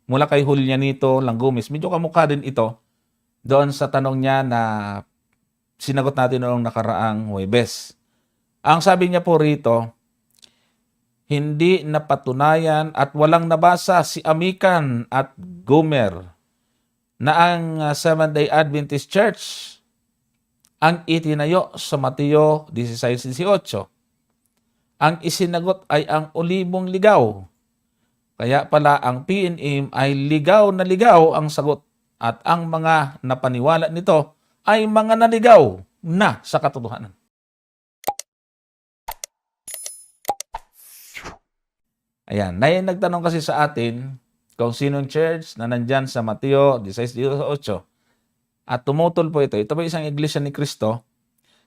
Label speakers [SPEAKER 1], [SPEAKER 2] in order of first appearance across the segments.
[SPEAKER 1] mula kay Julianito Langgumis. Medyo kamukha din ito doon sa tanong niya na sinagot natin noong nakaraang Huwebes. Ang sabi niya po rito, hindi napatunayan at walang nabasa si Amican at Gomer na ang Seventh-day Adventist Church ang itinayo sa Mateo 16:18. Ang isinagot ay ang Olibong Ligaw. Kaya pala ang PNM ay ligaw na ligaw ang sagot at ang mga napaniwala nito ay mga naligaw na sa katotohanan. Ayan, nagtanong kasi sa atin kung sinong church na nandyan sa Mateo 16:18 at tumutol po ito. Ito po isang iglesia ni Cristo,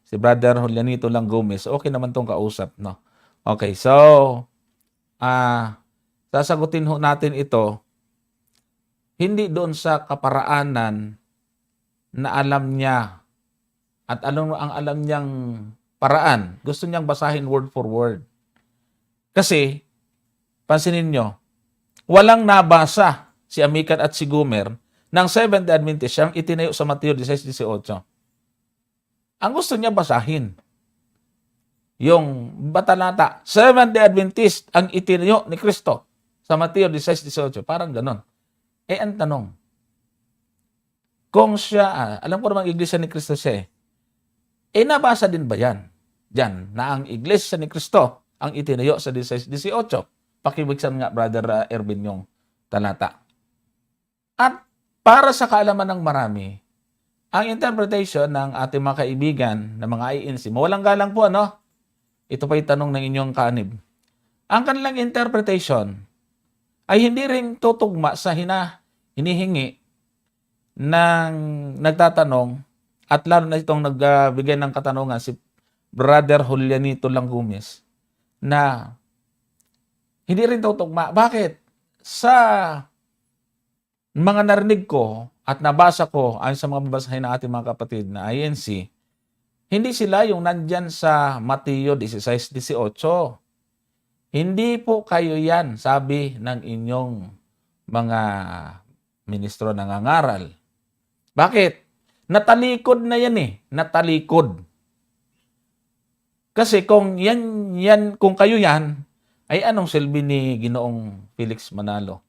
[SPEAKER 1] si Brother Julianito Langgumis. Okay naman tong kausap, no? Okay, so, sasagutin ho natin ito, hindi doon sa kaparaanan na alam niya at ano ang alam niyang paraan. Gusto niyang basahin word for word. Kasi, pansinin nyo, walang nabasa si Amican at si Gomer ng Seventh-day Adventist siyang itinayo sa Mateo 16:18. Ang gusto niya basahin, yung batalata, Seventh-day Adventist ang itinayo ni Kristo sa Mateo 16:18. Parang ganon. Ang tanong, kung siya, alam ko namang iglesia ni Kristo siya nabasa din ba yan? Diyan, na ang iglesia ni Kristo ang itinayo sa 16:18. Pakibigsan nga, Brother Erwin, yung talata. At para sa kaalaman ng marami, ang interpretation ng ating mga kaibigan na mga INC, mawalang galang po, ano? Ito pa yung tanong ng inyong kaanib. Ang kanilang interpretation ay hindi rin tutugma sa hinihingi ng nagtatanong at lalo na itong nagbigay ng katanungan si Brother Julianito Langgumis na hindi rin tutugma. Bakit? Sa mga narinig ko at nabasa ko ayon sa mga babasahin ng ating mga kapatid na INC, hindi sila yung nandyan sa Mateo 16:18. Hindi po kayo yan, sabi ng inyong mga ministro nangangaral. Bakit? Natalikod na yan Natalikod. Kasi kung kung kayo yan, ay anong silbi ni Ginoong Felix Manalo?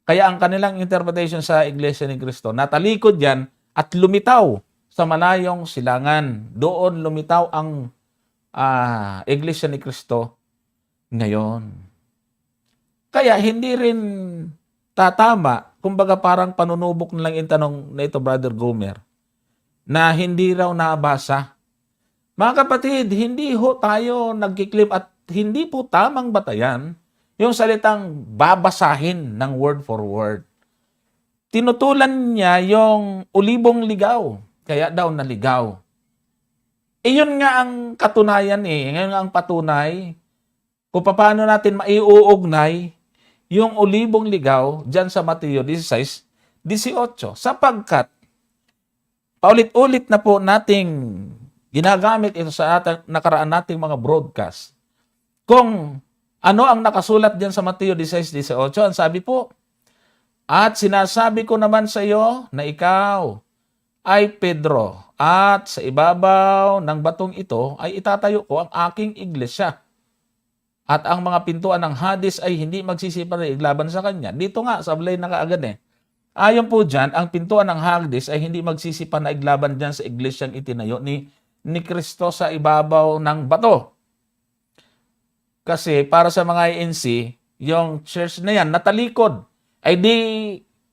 [SPEAKER 1] Kaya ang kanilang interpretation sa Iglesia ni Cristo, natalikod yan at lumitaw sa malayong silangan. Doon lumitaw ang Iglesia ni Cristo ngayon. Kaya hindi rin tatama, kumbaga parang panunubok na lang yung tanong na ito, Brother Gomer, na hindi raw nabasa. Mga kapatid, hindi ho tayo nagkiklip at hindi po tamang batayan yung salitang babasahin ng word for word. Tinutulan niya yung Olibong Ligaw, kaya daw naligaw. Iyon nga ang katunayan Ngayon nga ang patunay kung paano natin maiuugnay yung Olibong Ligaw dyan sa Mateo 16:18. Sapagkat paulit-ulit na po nating ginagamit ito sa nakaraan nating mga broadcast. Kung ano ang nakasulat dyan sa Mateo 16:18, ang sabi po, at sinasabi ko naman sa iyo na ikaw ay Pedro, at sa ibabaw ng batong ito ay itatayo ko ang aking iglesia. At ang mga pintuan ng Hades ay hindi magsisiparig laban sa kanya. Dito nga, sablay na kaagad Ayon po dyan, ang pintuan ng Hades ay hindi magsisipanaig laban dyan sa iglesyang itinayo ni Kristo sa ibabaw ng bato. Kasi para sa mga INC, yung church na yan, natalikod. Ay di,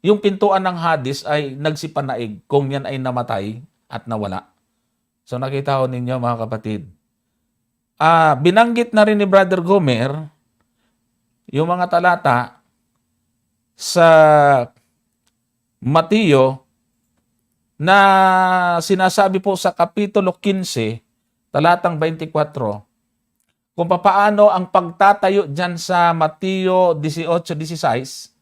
[SPEAKER 1] yung pintuan ng Hades ay nagsipanaig kung yan ay namatay at nawala. So nakita ho ninyo mga kapatid. Binanggit na rin ni Brother Gomer yung mga talata sa Mateo na sinasabi po sa Kapitulo 15, talatang 24, kung paano ang pagtatayo dyan sa Mateo 18:16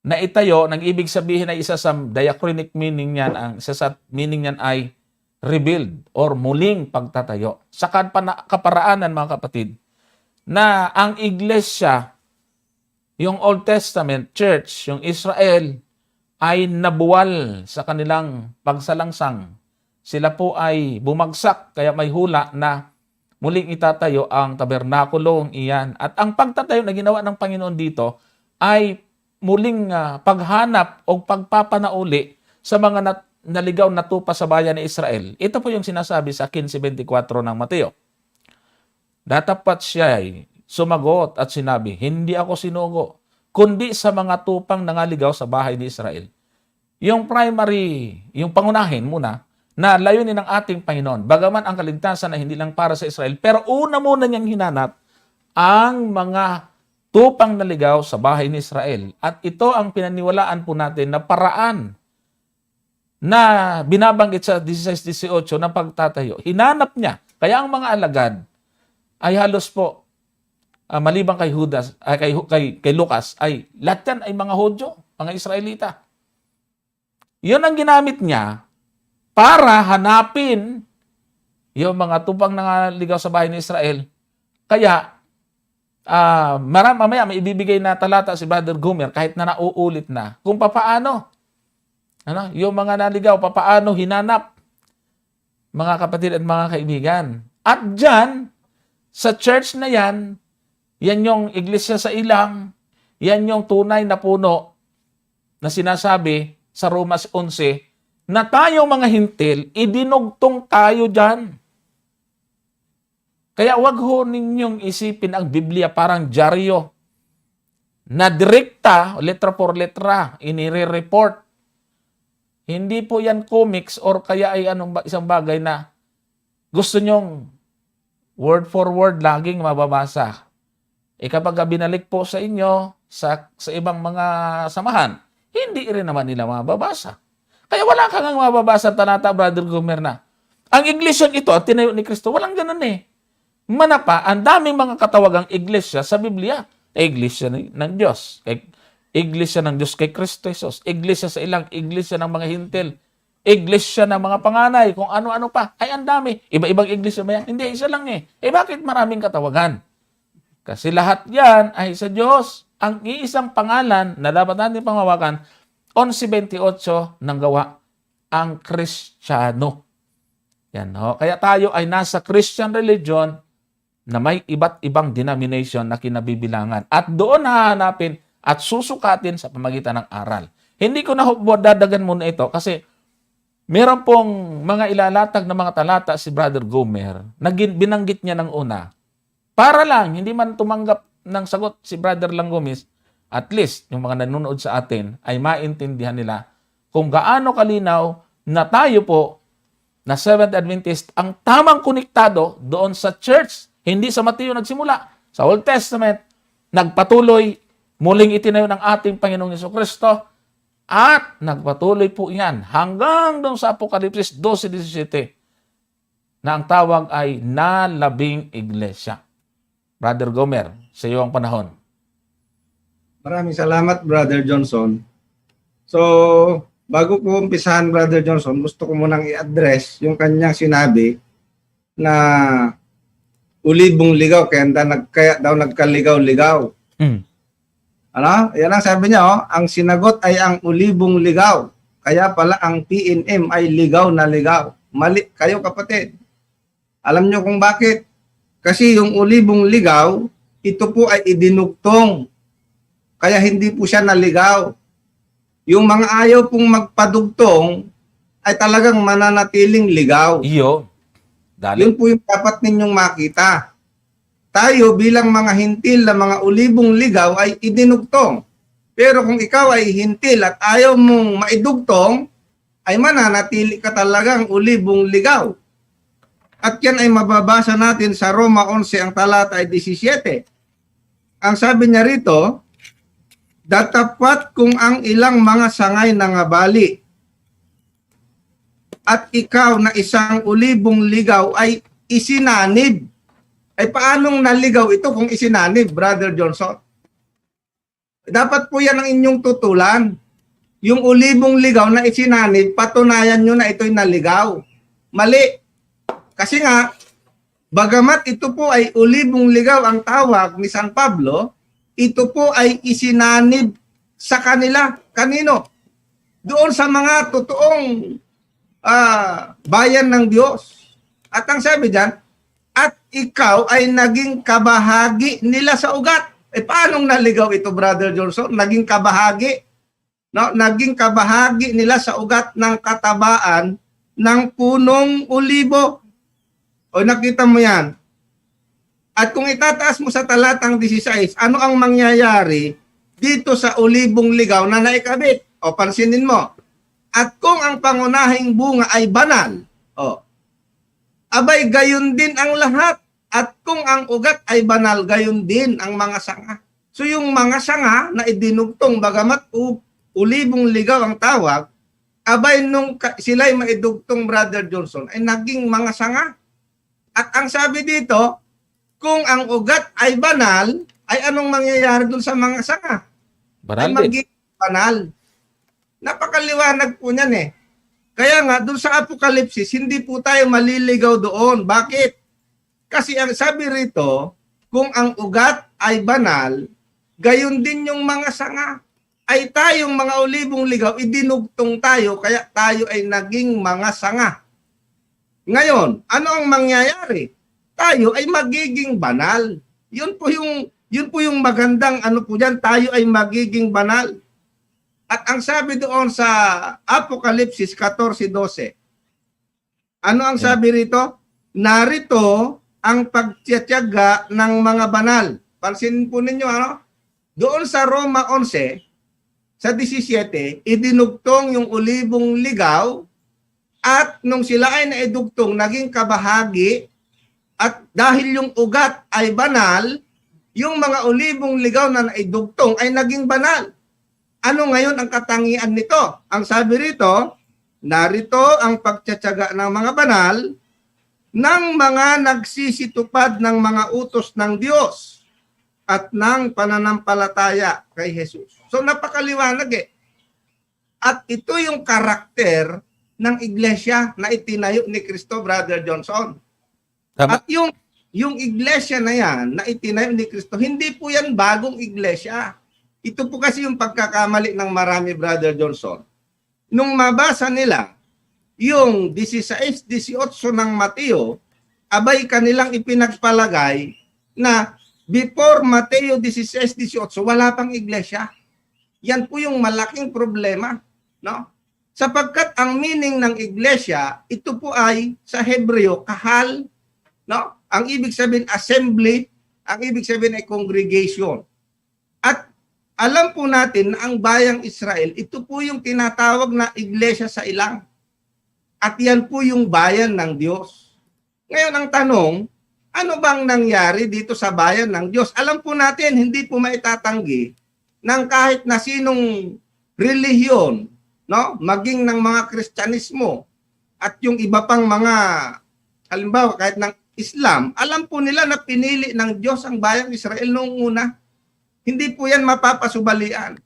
[SPEAKER 1] na itayo, nang ibig sabihin ay isa sa diachronic meaning niyan, ang isa sa meaning niyan ay rebuild or muling pagtatayo. Sa kaparaanan mga kapatid, na ang iglesia, yung Old Testament church, yung Israel, ay nabuwal sa kanilang pagsalangsang. Sila po ay bumagsak, kaya may hula na muling itatayo ang tabernakulong iyan. At ang pagtatayo na ginawa ng Panginoon dito ay muling paghanap o pagpapanauli sa mga naligaw na tupa sa bayan ni Israel. Ito po yung sinasabi sa 15:24 ng Mateo. Datapat siya ay sumagot at sinabi, hindi ako sinugo, kundi sa mga tupang nangaligaw sa bahay ni Israel. Yung primary, yung pangunahin muna, na layunin ng ating Panginoon, bagaman ang kaligtasan ay hindi lang para sa Israel, pero una muna niyang hinanap ang mga tupang naligaw sa bahay ni Israel. At ito ang pinaniwalaan po natin na paraan na binabanggit sa 16-18 ng pagtatayo. Hinanap niya. Kaya ang mga alagad ay halos po, maliban kay Judas, kay Lucas, ay lahat yan ay mga Hudyo, mga Israelita. Yun ang ginamit niya para hanapin yung mga tupang nangaligaw sa bahay ni Israel. Kaya, mamaya may ibibigay na talata si Brother Gomer kahit na nauulit na kung papaano yung mga naligaw, papaano hinanap, mga kapatid at mga kaibigan. At dyan, sa church na yan yung iglesia sa ilang, yan yung tunay na puno na sinasabi sa Roma 11, na tayong mga hintil, idinugtong tayo dyan. Kaya wag ho ninyong isipin ang Biblia parang dyaryo na direkta, letra por letra, inire-report. Hindi po yan comics or kaya ay isang bagay na gusto nyong word for word laging mababasa. Kapag binalik po sa inyo sa ibang mga samahan, hindi rin naman nila mababasa. Kaya wala kang mababasa talata, Brother Gomer, na ang iglesyang ito at tinayo ni Kristo, walang ganun eh. Manapa, ang daming mga katawagang iglesia sa Biblia. Iglesia ng Diyos. Iglesia ng Diyos kay Kristo Jesus. Iglesia sa ilang, iglesia ng mga hintil. Iglesia ng mga panganay, kung ano-ano pa. Ay, ang dami. Iba-ibang iglesia ba yan? Hindi, isa lang eh. Bakit maraming katawagan? Kasi lahat yan ay sa Diyos. Ang iisang pangalan na dapat natin panghawakan, 11:28 ng Gawa, ang Kristiyano. Yan, ho. Kaya tayo ay nasa Christian religion na may iba't ibang denomination na kinabibilangan. At doon hahanapin at susukatin sa pamagitan ng aral. Hindi ko na dadagan muna ito kasi meron pong mga ilalatag na mga talata si Brother Gomer na binanggit niya ng una. Para lang, hindi man tumanggap ng sagot si Brother Langgomis, at least yung mga nanonood sa atin ay maintindihan nila kung gaano kalinaw na tayo po na Seventh Adventist ang tamang konektado doon sa church. Hindi sa Mateo nagsimula. Sa Old Testament, nagpatuloy, muling itinayo ng ating Panginoong Jesucristo, at nagpatuloy po yan hanggang doon sa Apokalipsis 12:17 na ang tawag ay nalabing iglesia. Brother Gomer, sa iyo ang panahon.
[SPEAKER 2] Maraming salamat, Brother Johnson. So, bago ko umpisahan, Brother Johnson, gusto ko munang i-address yung kanyang sinabi na ulibong ligaw, kaya daw nagkaligaw-ligaw. Ano? Yan ang sabi niya, oh, ang sinagot ay ang ulibong ligaw. Kaya pala ang PNM ay ligaw na ligaw. Mali kayo, kapatid. Alam niyo kung bakit? Kasi yung ulibong ligaw, ito po ay idinugtong. Kaya hindi po siya naligaw. Yung mga ayaw pong magpadugtong ay talagang mananatiling ligaw.
[SPEAKER 1] Iyo. Dali.
[SPEAKER 2] Yun po yung dapat ninyong makita. Tayo bilang mga hintil na mga ulibong ligaw ay idinugtong. Pero kung ikaw ay hintil at ayaw mong maidugtong, ay mananatili ka talagang ulibong ligaw. At yan ay mababasa natin sa Roma 11, ang talata ay 17. Ang sabi niya rito, datapat kung ang ilang mga sangay nangabali at ikaw na isang ulibong ligaw ay isinanib. Ay paanong naligaw ito kung isinanib, Brother Johnson? Dapat po yan ang inyong tutulan. Yung ulibong ligaw na isinanib, patunayan nyo na ito'y naligaw. Mali. Kasi nga, bagamat ito po ay ulibong ligaw ang tawag ni San Pablo, ito po ay isinanib sa kanila. Kanino? Doon sa mga totoong bayan ng Diyos. At ang sabi diyan, at ikaw ay naging kabahagi nila sa ugat. Paanong naligaw ito, Brother Johnson? Naging kabahagi. No? Naging kabahagi nila sa ugat ng katabaan ng punong olibo. O nakita mo yan. At kung itataas mo sa talatang 16, ano ang mangyayari dito sa olibong ligaw na naikabit? O pansinin mo. At kung ang pangunahing bunga ay banal, abay gayon din ang lahat. At kung ang ugat ay banal, gayon din ang mga sanga. So yung mga sanga na idinugtong, bagamat ulibong ligaw ang tawag, abay nung sila'y maidugtong, Brother Johnson, ay naging mga sanga. At ang sabi dito, kung ang ugat ay banal, ay anong mangyayari dun sa mga sanga?
[SPEAKER 1] Banal
[SPEAKER 2] Ay
[SPEAKER 1] din.
[SPEAKER 2] magiging banal. Napakaliwanag po niyan eh. Kaya nga, dun sa Apokalipsis, hindi po tayo maliligaw doon. Bakit? Kasi ang sabi rito, kung ang ugat ay banal, gayon din yung mga sanga. Ay tayong mga olibong ligaw, idinugtong tayo, kaya tayo ay naging mga sanga. Ngayon, ano ang mangyayari? Tayo ay magiging banal. Yun po yung magandang ano po diyan, tayo ay magiging banal. At ang sabi doon sa Apokalipsis 14:12, ano ang sabi rito? Narito ang pagtiyatyaga ng mga banal. Pansinin po ninyo, ano? Doon sa Roma 11, sa 17, idinugtong yung olibong ligaw at nung sila ay naidugtong, naging kabahagi at dahil yung ugat ay banal, yung mga olibong ligaw na naidugtong ay naging banal. Ano ngayon ang katangian nito? Ang sabi rito, narito ang pagtsatsaga ng mga banal ng mga nagsisitupad ng mga utos ng Diyos at ng pananampalataya kay Jesus. So napakaliwanag eh. At ito yung karakter ng iglesia na itinayo ni Kristo, Brother Johnson.
[SPEAKER 1] Tama.
[SPEAKER 2] At yung iglesia na yan na itinayo ni Kristo, hindi po yan bagong iglesia. Ito po kasi yung pagkakamali ng marami, Brother Johnson. Nung mabasa nila yung 16-18 ng Mateo, abay kanilang ipinagpalagay na before Mateo 16-18, wala pang iglesia. Yan po yung malaking problema, no? Sapagkat ang meaning ng iglesia, ito po ay sa Hebreo, kahal, no? Ang ibig sabihin assembly, ang ibig sabihin ay congregation. At alam po natin na ang bayang Israel, ito po yung tinatawag na iglesia sa ilang. At yan po yung bayan ng Diyos. Ngayon ang tanong, ano bang nangyari dito sa bayan ng Diyos? Alam po natin, hindi po maitatanggi ng kahit na sinong relihiyon, no? Maging ng mga Kristyanismo at yung iba pang mga, halimbawa kahit ng Islam, alam po nila na pinili ng Diyos ang bayang Israel noong una. Hindi po yan mapapasubalian.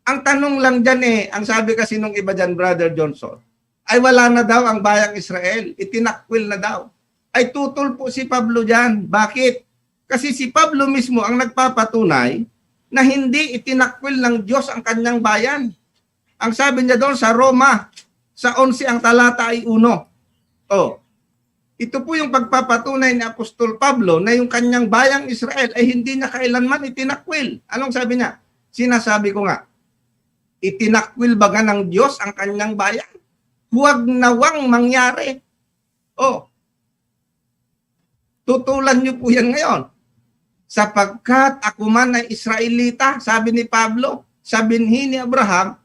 [SPEAKER 2] Ang tanong lang dyan ang sabi kasi nung iba dyan, Brother Johnson, ay wala na daw ang bayang Israel. Itinakwil na daw. Ay tutol po si Pablo dyan. Bakit? Kasi si Pablo mismo ang nagpapatunay na hindi itinakwil ng Diyos ang kanyang bayan. Ang sabi niya doon sa Roma, sa 11 ang talata ay 1. Ito po yung pagpapatunay ni Apostol Pablo na yung kanyang bayang Israel ay hindi na kailanman itinakwil. Anong sabi niya? Sinasabi ko nga, itinakwil baga ng Diyos ang kanyang bayan? Huwag nawang mangyari. Tutulan niyo po yan ngayon. Sapagkat ako man ay Israelita, sabi ni Pablo, sa binhi ni Abraham,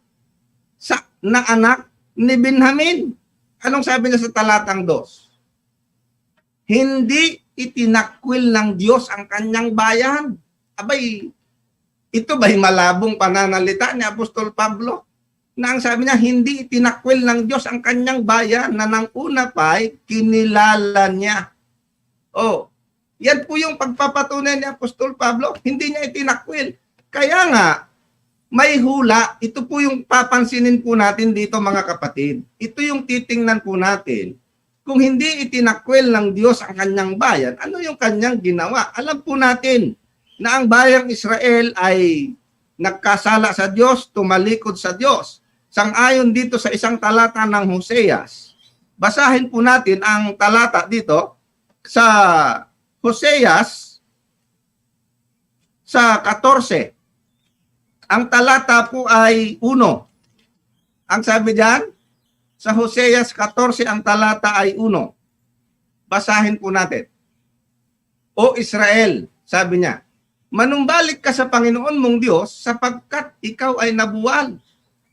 [SPEAKER 2] na anak ni Benjamin. Anong sabi niya sa talatang 2? Hindi itinakwil ng Diyos ang kanyang bayan. Abay, ito ba'y malabong pananalita ni Apostol Pablo? Na ang sabi niya, hindi itinakwil ng Diyos ang kanyang bayan na nang una pa'y kinilala niya. Yan po yung pagpapatunay ni Apostol Pablo. Hindi niya itinakwil. Kaya nga, may hula. Ito po yung papansinin po natin dito mga kapatid. Ito yung titingnan po natin. Kung hindi itinakwil ng Diyos ang kanyang bayan, ano yung kanyang ginawa? Alam po natin na ang bayang Israel ay nagkasala sa Diyos, tumalikod sa Diyos. Sang-ayon dito sa isang talata ng Hoseas. Basahin po natin ang talata dito sa Hoseas sa 14. Ang talata po ay 1. Ang sabi diyan, sa Hoseas 14, ang talata ay 1. Basahin po natin. O Israel, sabi niya, manumbalik ka sa Panginoon mong Diyos sapagkat ikaw ay nabuwal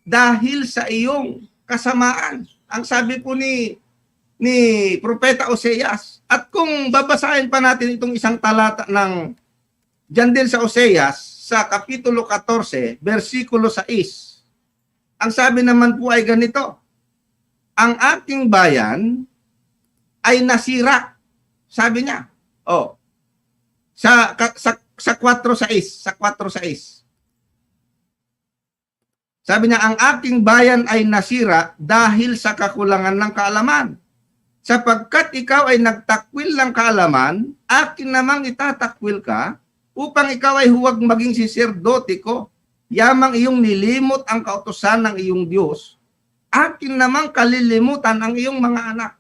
[SPEAKER 2] dahil sa iyong kasamaan. Ang sabi po ni Propeta Hoseas. At kung babasahin pa natin itong isang talata ng dyan din sa Hoseas, sa Kapitulo 14, versikulo 6. Ang sabi naman po ay ganito, ang aking bayan ay nasira. Sabi niya. Oh. Sa 4:6, sa 4:6. Sabi niya, ang aking bayan ay nasira dahil sa kakulangan ng kaalaman. Sapagkat ikaw ay nagtakwil ng kaalaman, akin namang itatakwil ka, upang ikaw ay huwag maging siserdoti ko. Yamang iyong nilimot ang kautusan ng iyong Diyos, akin namang kalilimutan ang iyong mga anak.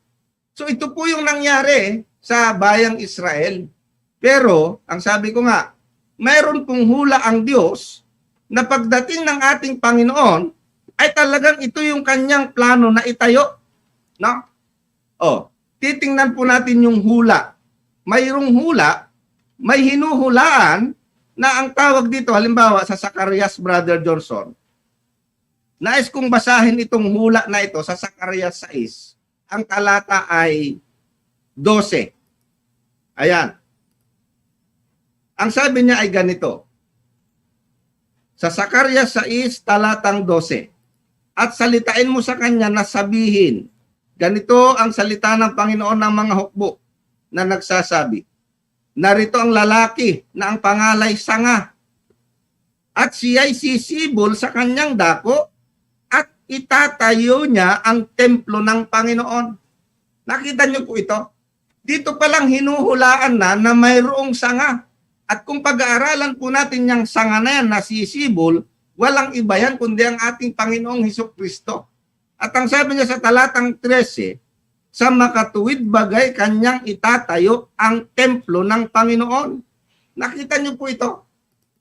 [SPEAKER 2] So ito po yung nangyari sa bayang Israel. Pero, ang sabi ko nga, mayroon pong hula ang Diyos na pagdating ng ating Panginoon, ay talagang ito yung kanyang plano na itayo. No? O, titingnan po natin yung hula. Mayroong hula, may hinuhulaan na ang tawag dito, halimbawa sa Zacarias, Brother Johnson, nais kong basahin itong hula na ito sa Zacarias 6. Ang talata ay 12. Ayan. Ang sabi niya ay ganito. Sa Zacarias 6, talatang 12. At salitain mo sa kanya na sabihin, ganito ang salita ng Panginoon ng mga hukbo na nagsasabi, narito ang lalaki na ang pangalay sanga at siya'y sisibol sa kanyang dako at itatayo niya ang templo ng Panginoon. Nakita niyo po ito? Dito palang hinuhulaan na mayroong sanga. At kung pag-aaralan po natin yung sanga na yan na sisibol, walang iba yan kundi ang ating Panginoong Hesukristo. At ang sabi niya sa talatang 13, sa makatuwid bagay kanyang itatayo ang templo ng Panginoon. Nakita niyo po ito?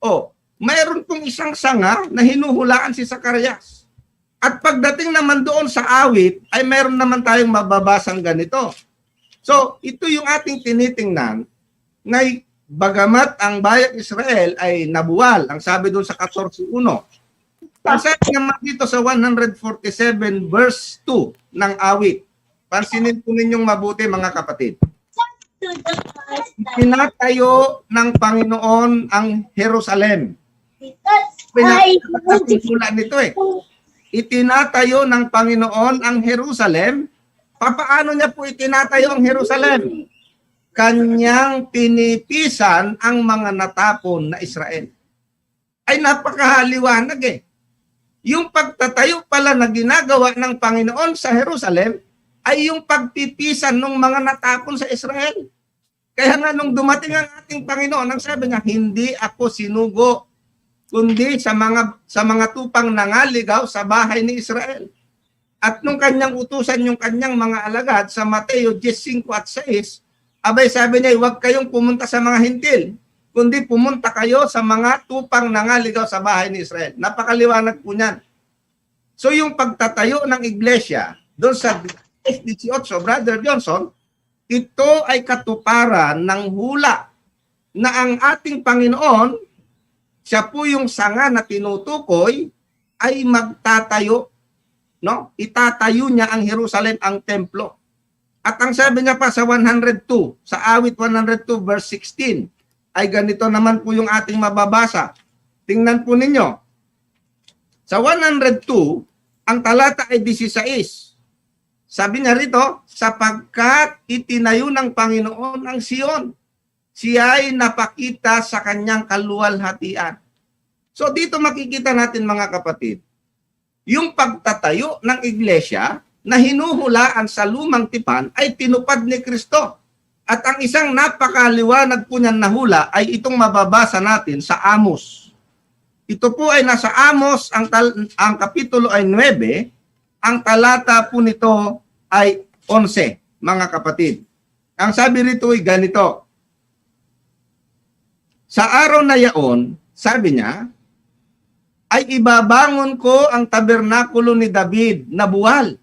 [SPEAKER 2] O, mayroon pong isang sanga na hinuhulaan si Zacarias. At pagdating naman doon sa awit, ay mayroon naman tayong mababasang ganito. So, ito yung ating tinitingnan na bagamat ang bayang Israel ay nabuwal, ang sabi doon sa 14:1. Ang sabi naman dito sa 147 verse 2 ng awit. Pansinin po ninyong mabuti mga kapatid. Tinatayo ng Panginoon ang Jerusalem. Pinapatulan nito eh. Itinatayo ng Panginoon ang Jerusalem. Papaano niya po itinatayo ang Jerusalem? Kanyang pinipisan ang mga natapon na Israel. Ay napakahaliwanag eh. Yung pagtatayo pala na ginagawa ng Panginoon sa Jerusalem ay yung pagpipisan ng mga natapon sa Israel. Kaya nga nung dumating ang ating Panginoon, ang sabi niya, hindi ako sinugo, kundi sa mga tupang nangaligaw sa bahay ni Israel. At nung kanyang utusan yung kanyang mga alagad sa Mateo 10:5 at 6, abay sabi niya, huwag kayong pumunta sa mga hintil, kundi pumunta kayo sa mga tupang nangaligaw sa bahay ni Israel. Napakaliwanag po niyan. So yung pagtatayo ng iglesia, doon sa 18, Brother Johnson, ito ay katuparan ng hula na ang ating Panginoon, siya po yung sanga na tinutukoy, ay magtatayo, no? Itatayo niya ang Jerusalem, ang templo. At ang sabi niya pa sa 102, sa awit 102 verse 16, ay ganito naman po yung ating mababasa. Tingnan po ninyo. Sa 102, ang talata ay 16. Sabi niya rito, sapagkat itinayo ng Panginoon ang Sion, siya ay napakita sa kanyang kaluwalhatian. So dito makikita natin mga kapatid, yung pagtatayo ng iglesia na hinuhulaan sa lumang tipan ay tinupad ni Kristo. At ang isang napakaliwanag po niyan na hula ay itong mababasa natin sa Amos. Ito po ay nasa Amos, ang kapitulo ay 9, ang talata po nito ay 11, mga kapatid. Ang sabi rito ay ganito, sa araw na yaon, sabi niya, ay ibabangon ko ang tabernakulo ni David na buwal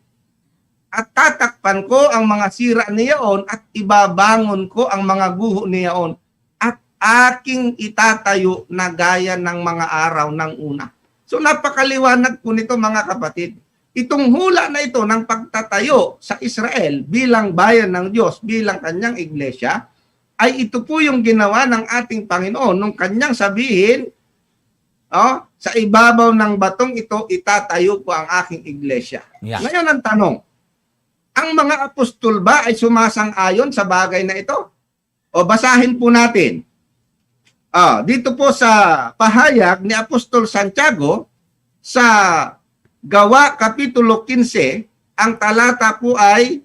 [SPEAKER 2] at tatakpan ko ang mga sira niyaon at ibabangon ko ang mga guho niyaon at aking itatayo na gaya ng mga araw ng una. So napakaliwanag po nito, mga kapatid. Itong hula na ito ng pagtatayo sa Israel bilang bayan ng Diyos, bilang kanyang iglesia, ay ito po yung ginawa ng ating Panginoon nung kanyang sabihin, sa ibabaw ng batong ito, itatayo ko ang aking iglesia.
[SPEAKER 1] Yeah.
[SPEAKER 2] Ngayon ang tanong, ang mga apostol ba ay sumasang-ayon sa bagay na ito? O basahin po natin. Dito po sa pahayag ni Apostol Santiago sa Gawa Kapitulo 15, ang talata po ay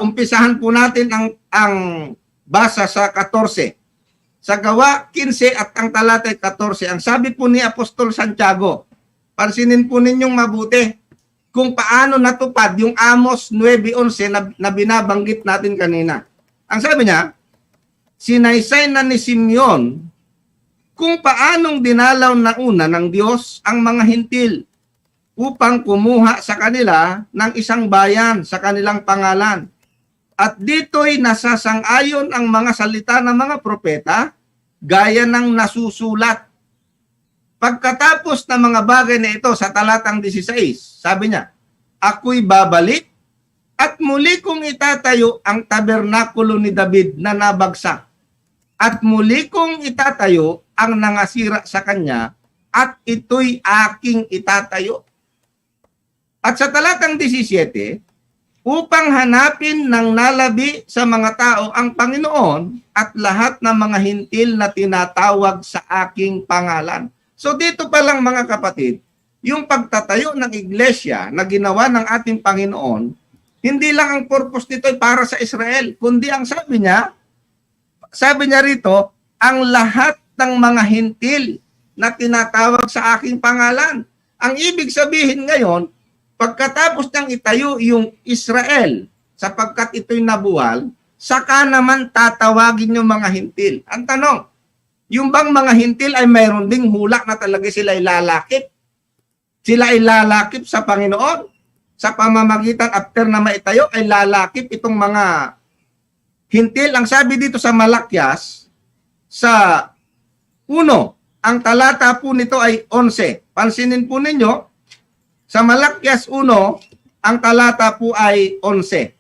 [SPEAKER 2] umpisahan po natin ang basa sa 14. Sa Gawa 15 at ang talata ay 14, ang sabi po ni Apostol Santiago, pansinin po ninyong mabuti kung paano natupad yung Amos 9:11 na binabanggit natin kanina. Ang sabi niya, sinaysay na ni Simeon kung paanong dinalaw na una ng Diyos ang mga hintil upang kumuha sa kanila ng isang bayan sa kanilang pangalan. At dito'y nasasang-ayon ang mga salita ng mga propeta gaya ng nasusulat. Pagkatapos ng mga bagay na ito sa talatang 16, sabi niya, ako'y babalik at muli kong itatayo ang tabernakulo ni David na nabagsak. At muli kong itatayo ang nangasira sa kanya at ito'y aking itatayo. At sa talatang 17, upang hanapin ng nalabi sa mga tao ang Panginoon at lahat ng mga hintil na tinatawag sa aking pangalan. So dito pa lang, mga kapatid, yung pagtatayo ng iglesia na ginawa ng ating Panginoon, hindi lang ang purpose nito ay para sa Israel, kundi ang sabi niya rito, ang lahat ng mga hintil na tinatawag sa aking pangalan. Ang ibig sabihin ngayon, pagkatapos niyang itayo yung Israel, sapagkat ito'y nabuwal, saka naman tatawagin yung mga hintil. Ang tanong, yung bang mga hintil ay mayroon ding hula na talaga sila ilalakip? Sila ay lalakip sa Panginoon? Sa pamamagitan after na maitayo ay lalakip itong mga hintil? Ang sabi dito sa Malakyas, sa 1, ang talata po nito ay 11. Pansinin po ninyo, sa Malakyas 1, ang talata po ay 11.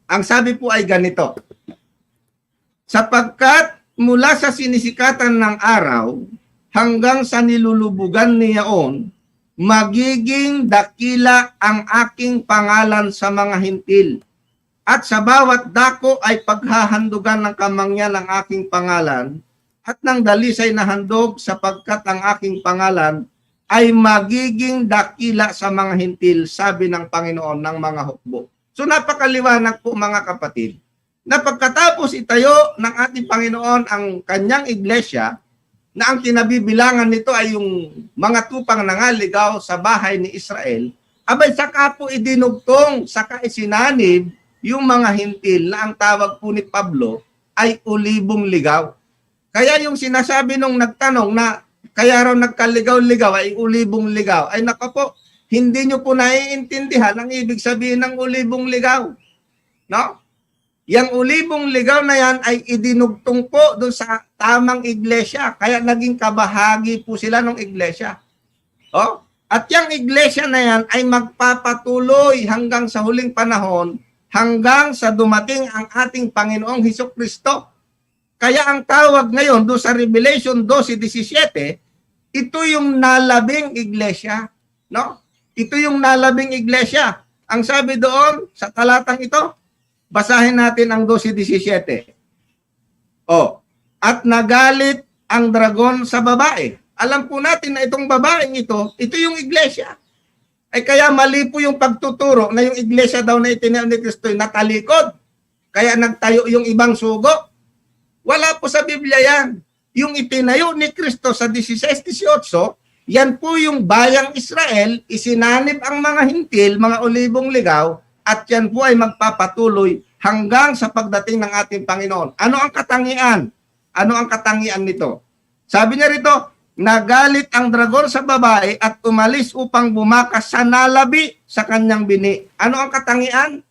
[SPEAKER 2] Ang sabi po ay ganito, sapagkat mula sa sinisikatan ng araw hanggang sa nilulubugan niyaon, magiging dakila ang aking pangalan sa mga hintil. At sa bawat dako ay paghahandugan ng kamangyan ng aking pangalan at ng dalisay na handog sapagkat ang aking pangalan ay magiging dakila sa mga hintil, sabi ng Panginoon ng mga hukbo. So napakaliwanag po, mga kapatid, na pagkatapos itayo ng ating Panginoon ang kanyang iglesia, na ang kinabibilangan nito ay yung mga tupang nangaligaw sa bahay ni Israel, abay saka po idinugtong, saka isinanib yung mga hintil na ang tawag po ni Pablo ay ulibong ligaw. Kaya yung sinasabi nung nagtanong na kaya raw nagkaligaw-ligaw ay ulibong ligaw, ay nako po, hindi nyo po naiintindihan ang ibig sabihin ng ulibong ligaw. No? Yang ulibong ligaw na yan ay idinugtong po doon sa tamang iglesia. Kaya naging kabahagi po sila ng iglesia. At yung iglesia na yan ay magpapatuloy hanggang sa huling panahon, hanggang sa dumating ang ating Panginoong Hesukristo. Kaya ang tawag ngayon doon sa Revelation 12:17, ito yung nalabing iglesia. No? Ito yung nalabing iglesia. Ang sabi doon sa talatang ito, basahin natin ang 12:17. At nagalit ang dragon sa babae. Alam po natin na itong babaeng ito yung iglesia. Ay kaya mali po yung pagtuturo na yung iglesia daw na itinayo ni Kristo ay natalikod. kaya nagtayo yung ibang sugo. Wala po sa Biblia yan. Yung itinayo ni Kristo sa 16-18, yan po yung bayang Israel, isinanib ang mga hintil, mga olibong ligaw, at yan po ay magpapatuloy hanggang sa pagdating ng ating Panginoon. Ano ang katangian? Ano ang katangian nito? Sabi niya rito, nagalit ang dragon sa babae at umalis upang bumakas sa nalabi sa kanyang bini. Ano ang katangian?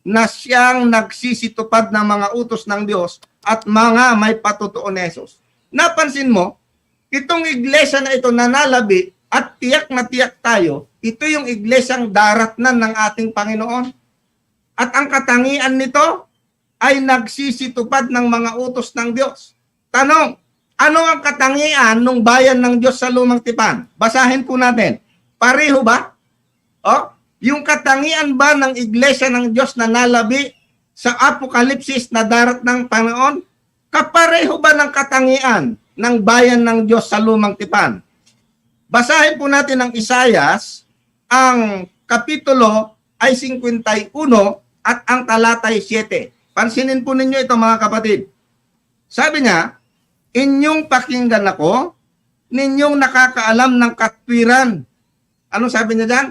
[SPEAKER 2] Na siyang nagsisitupad ng mga utos ng Diyos at mga may patutuo na Jesus. Napansin mo, itong iglesia na ito na nalabi at tiyak na tiyak tayo, ito yung iglesyang daratnan ng ating Panginoon. At ang katangian nito ay nagsisitupad ng mga utos ng Diyos. Tanong, ano ang katangian ng bayan ng Diyos sa Lumang Tipan? Basahin po natin. Pareho ba? O, yung katangian ba ng iglesia ng Diyos na nalabi sa Apokalipsis na darat ng Panginoon? Kapareho ba ng katangian ng bayan ng Diyos sa Lumang Tipan? Basahin po natin ang Isayas, ang kapitulo ay 51 at ang talata ay 7. Pansinin po ninyo ito mga kapatid. Sabi niya, inyong pakinggan ako, ninyong nakakaalam ng katwiran. Ano sabi niya dyan?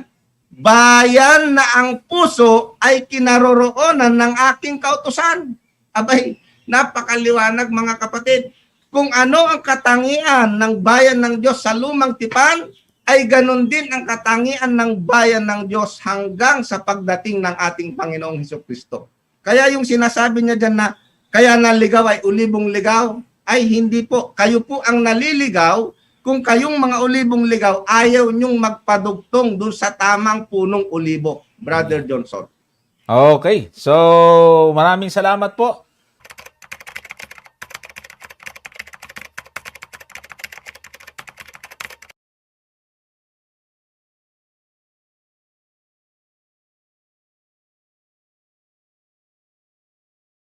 [SPEAKER 2] Bayan na ang puso ay kinaroroonan ng aking kautusan. Abay, napakaliwanag mga kapatid. Kung ano ang katangian ng bayan ng Diyos sa Lumang Tipan, ay ganun din ang katangian ng bayan ng Diyos hanggang sa pagdating ng ating Panginoong Hesukristo. Kaya yung sinasabi niya dyan na kaya naligaw ay ulibong ligaw, ay hindi po. Kayo po ang naliligaw kung kayong mga ulibong ligaw ayaw nyong magpadugtong dun sa tamang punong ulibo, Brother Johnson.
[SPEAKER 1] Okay. So, maraming salamat po